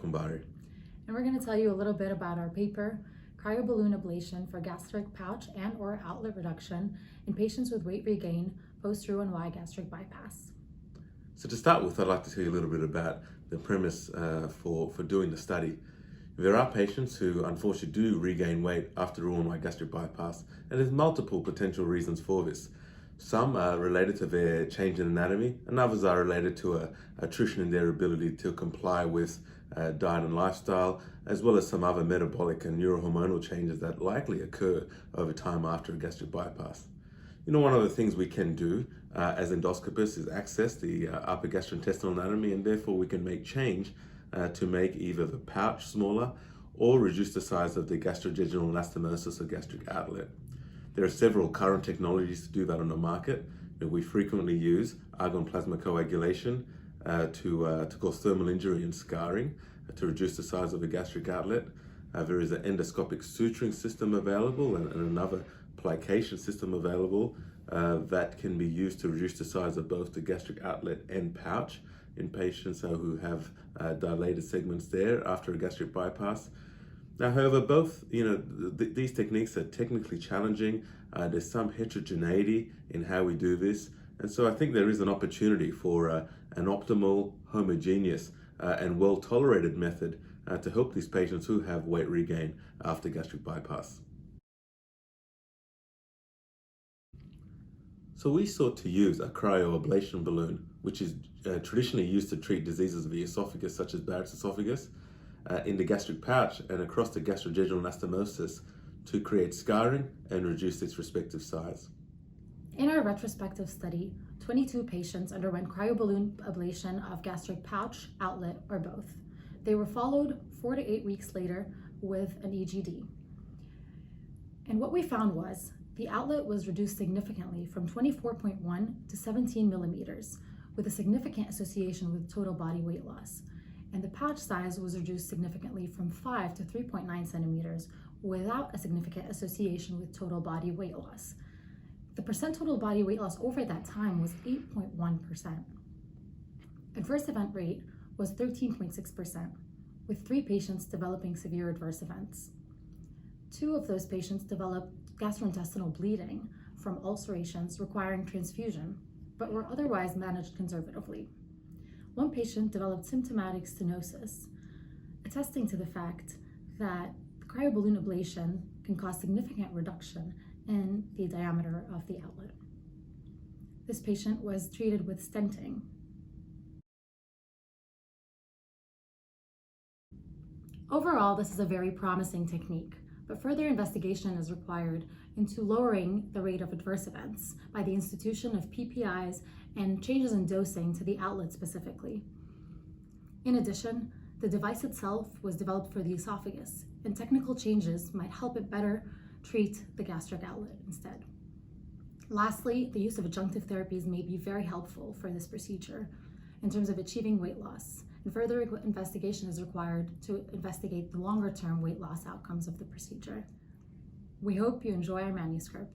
Kumbhari. And we're going to tell you a little bit about our paper, Cryoballoon Ablation for Gastric Pouch and or Outlet Reduction in Patients with Weight Regain Post-Roux-en-Y Gastric Bypass. So to start with, I'd like to tell you a little bit about the premise for doing the study. There are patients who unfortunately do regain weight after Roux-en-Y gastric bypass, and there's multiple potential reasons for this. Some are related to their change in anatomy, and others are related to a attrition in their ability to comply with diet and lifestyle, as well as some other metabolic and neurohormonal changes that likely occur over time after a gastric bypass. You know, one of the things we can do as endoscopists is access the upper gastrointestinal anatomy, and therefore we can make change to make either the pouch smaller or reduce the size of the gastrojejunal anastomosis or gastric outlet. There are several current technologies to do that on the market. We frequently use argon plasma coagulation to cause thermal injury and scarring to reduce the size of the gastric outlet. There is an endoscopic suturing system available and another plication system available that can be used to reduce the size of both the gastric outlet and pouch in patients who have dilated segments there after a gastric bypass. Now, however, both these techniques are technically challenging. There's some heterogeneity in how we do this, and so I think there is an opportunity for an optimal, homogeneous, and well-tolerated method to help these patients who have weight regain after gastric bypass. So we sought to use a cryoablation balloon, which is traditionally used to treat diseases of the esophagus, such as Barrett's esophagus, in the gastric pouch and across the gastrojejunal anastomosis to create scarring and reduce its respective size. In our retrospective study, 22 patients underwent cryoballoon ablation of gastric pouch, outlet, or both. They were followed 4 to 8 weeks later with an EGD. And what we found was the outlet was reduced significantly from 24.1 to 17 millimeters, with a significant association with total body weight loss. And the pouch size was reduced significantly from 5 to 3.9 centimeters without a significant association with total body weight loss. The percent total body weight loss over that time was 8.1%. Adverse event rate was 13.6%, with 3 patients developing severe adverse events. 2 of those patients developed gastrointestinal bleeding from ulcerations requiring transfusion, but were otherwise managed conservatively. 1 patient developed symptomatic stenosis, attesting to the fact that cryoballoon ablation can cause significant reduction in the diameter of the outlet. This patient was treated with stenting. Overall, this is a very promising technique, but further investigation is required into lowering the rate of adverse events by the institution of PPIs and changes in dosing to the outlet specifically. In addition, the device itself was developed for the esophagus, and technical changes might help it better treat the gastric outlet instead. Lastly, the use of adjunctive therapies may be very helpful for this procedure in terms of achieving weight loss, and further investigation is required to investigate the longer-term weight loss outcomes of the procedure. We hope you enjoy our manuscript.